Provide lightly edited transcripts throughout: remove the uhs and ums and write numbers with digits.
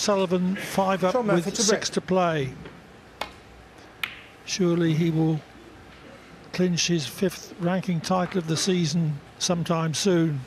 Sullivan 5 up with 6 to play. Surely he will clinch his 5th ranking title of the season sometime soon.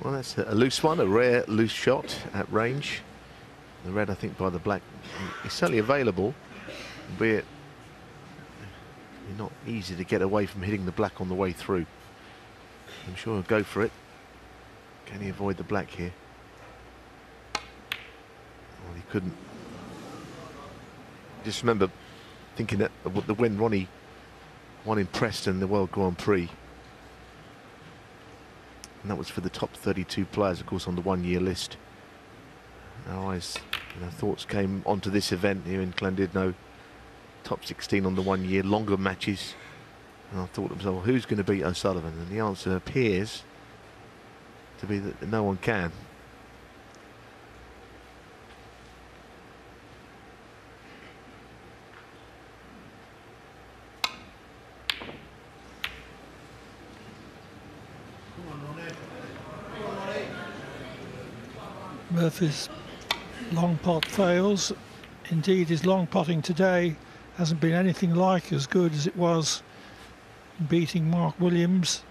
Well, that's a loose one, a rare loose shot at range. The red, I think, by the black is certainly available, albeit not easy to get away from hitting the black on the way through. I'm sure he'll go for it. Can he avoid the black here? Well, he couldn't. Just remember thinking that when Ronnie won in Preston, the World Grand Prix, and that was for the top 32 players, of course, on the one-year list. Our eyes, thoughts came onto this event here in Llandudno, top 16 on the one-year, longer matches. And I thought to myself, well, who's going to beat O'Sullivan? And the answer appears to be that no one can. Murphy's long pot fails. Indeed, his long potting today hasn't been anything like as good as it was in beating Mark Williams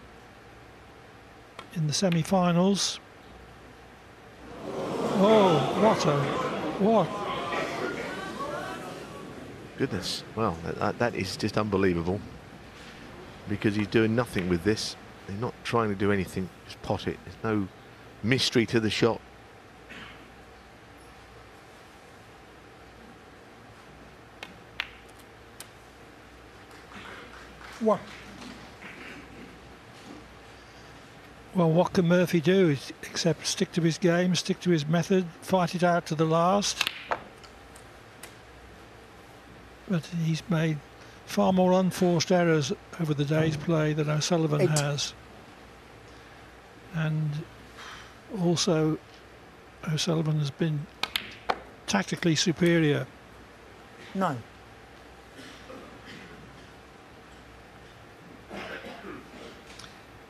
in the semi-finals. Oh, what? Goodness, well, that is just unbelievable, because he's doing nothing with this. They're not trying to do anything, just pot it. There's no mystery to the shot. What? Well, what can Murphy do except stick to his game, stick to his method, fight it out to the last? But he's made far more unforced errors over the day's play than O'Sullivan has. And also, O'Sullivan has been tactically superior. 9.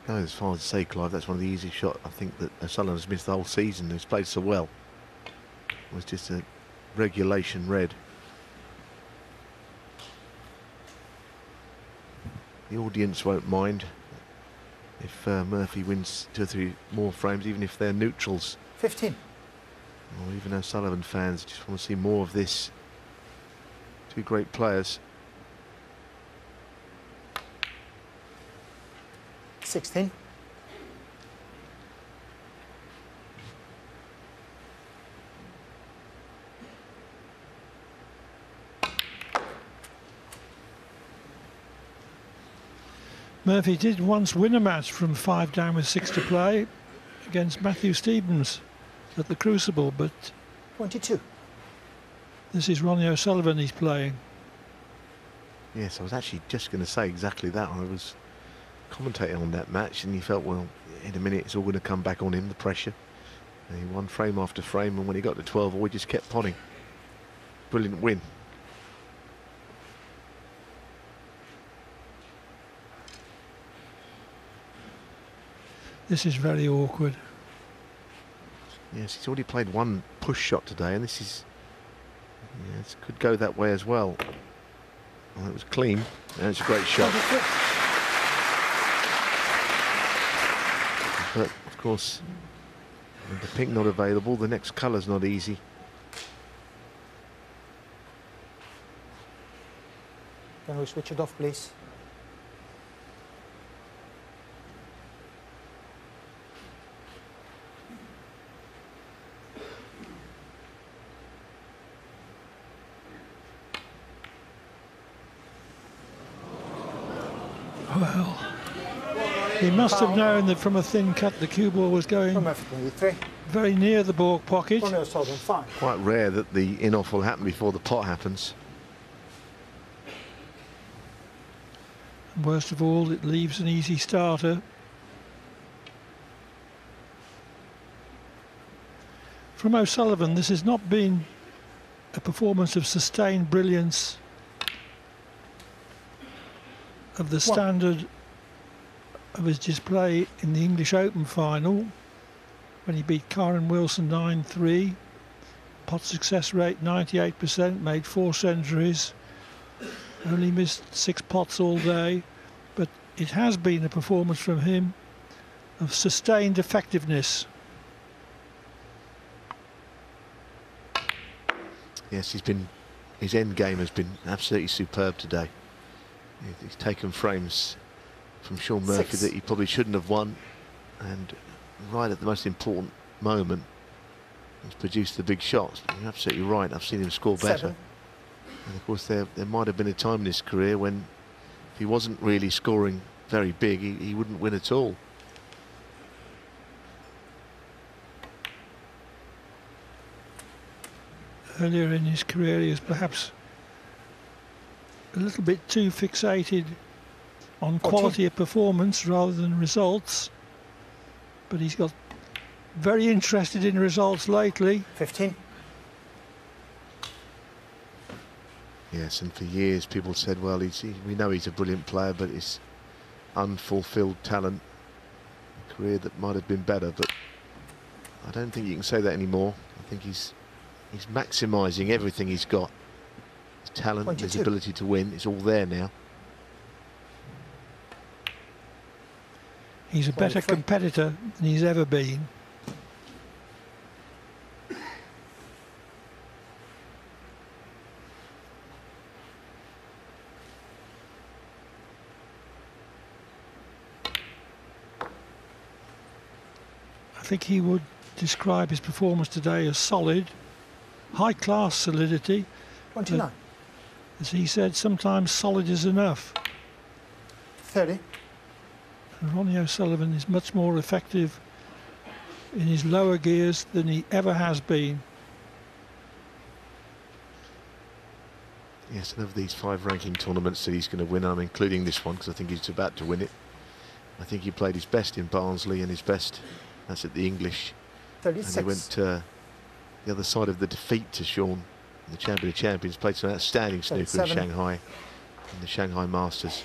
Go as far as to say, Clive, that's one of the easiest shots I think that O'Sullivan's missed the whole season. He's played so well. It was just a regulation red. The audience won't mind if Murphy wins 2 or 3 more frames, even if they're neutrals. 15. Or even O'Sullivan fans just want to see more of this. 2 great players. 16. Murphy did once win a match from 5 down with 6 to play against Matthew Stevens at the Crucible, but 22. This is Ronnie O'Sullivan he's playing. Yes, I was actually just going to say exactly that. I was commentating on that match, and he felt, well, in a minute it's all going to come back on him, the pressure. And he won frame after frame, and when he got to 12 all, he just kept potting. Brilliant win. This is very awkward. Yes, he's already played 1 push shot today, and this is, yes, could go that way as well. Well, it was clean, and it's a great shot. But of course, with the pink not available, the next colour's not easy. Can we switch it off, please? Well, he must have known that from a thin cut the cue ball was going very near the baulk pocket. Quite rare that the in-off will happen before the pot happens. And worst of all, it leaves an easy starter. From O'Sullivan, this has not been a performance of sustained brilliance of the standard of his display in the English Open final when he beat Karen Wilson 9-3. Pot success rate 98%, made 4 centuries, only missed 6 pots all day, but it has been a performance from him of sustained effectiveness. Yes, his end game has been absolutely superb today. He's taken frames from Shaun Murphy that he probably shouldn't have won, and right at the most important moment he's produced the big shots. But you're absolutely right, I've seen him score better. And of course there might have been a time in his career when if he wasn't really scoring very big, he wouldn't win at all. Earlier in his career he was perhaps a little bit too fixated on quality of performance rather than results, but he's got very interested in results lately. 15. Yes, and for years people said, well, we know he's a brilliant player, but his unfulfilled talent, a career that might have been better, but I don't think you can say that anymore. I think he's maximising everything he's got. His talent, 22. his ability to win, it's all there now. He's a better competitor than he's ever been. I think he would describe his performance today as solid, high-class solidity. 29. As he said, sometimes solid is enough. 30. And Ronnie O'Sullivan is much more effective in his lower gears than he ever has been. Yes, and of these 5 ranking tournaments that he's going to win, I'm including this one because I think he's about to win it. I think he played his best in Barnsley and his best, that's at the English. 36. And he went to the other side of the defeat to Shaun, the champion of champions, played some outstanding snooker 37. in Shanghai, in the Shanghai Masters.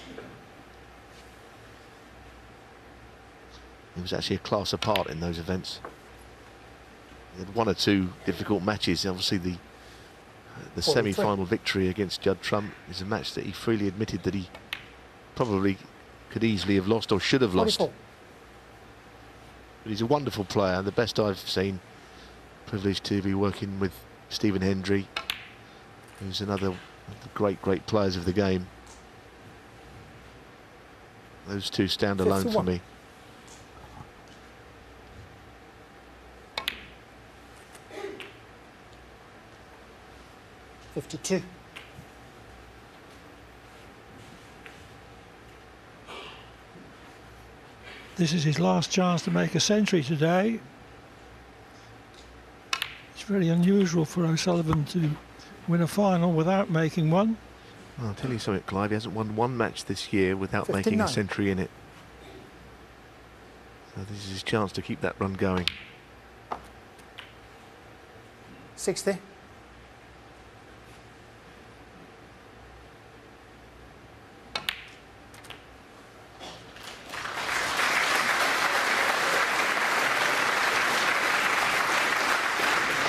It was actually a class apart in those events. He had 1 or 2 difficult matches. Obviously the semi-final victory against Judd Trump is a match that he freely admitted that he probably could easily have lost or should have lost. 44. But he's a wonderful player, the best I've seen. Privileged to be working with Stephen Hendry, who's another of the great players of the game. Those two stand alone 51. for me. $52. This is his last chance to make a century today. It's very unusual for O'Sullivan to win a final without making one. Well, I'll tell you something, Clive, he hasn't won 1 match this year without 59. making a century in it. So this is his chance to keep that run going. 60.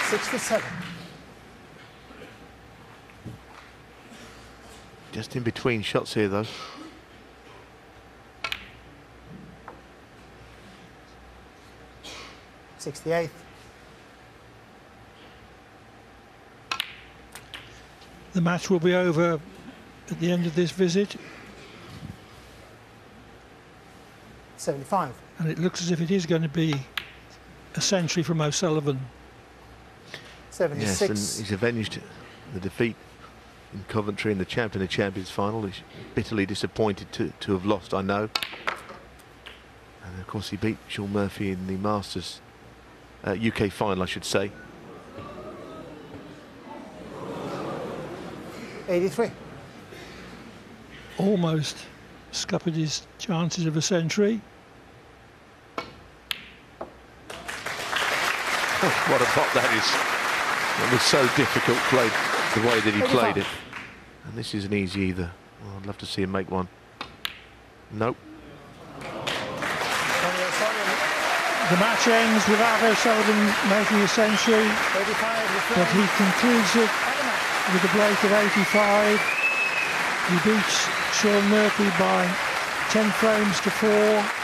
$67. Just in between shots here, though. $68. The match will be over at the end of this visit, $75. and it looks as if it is going to be a century from O'Sullivan. 76. Yes, and he's avenged the defeat in Coventry in the Champion of Champions final. He's bitterly disappointed to have lost, I know. And of course he beat Shaun Murphy in the Masters UK final, I should say. 83. Almost scuppered his chances of a century. What a pot that is. It was so difficult played the way that he played it. And this isn't easy either. Oh, I'd love to see him make one. Nope. The match ends without O'Sullivan making a century, but he concludes it with a break of 85. He beats Shaun Murphy by 10 frames to 4.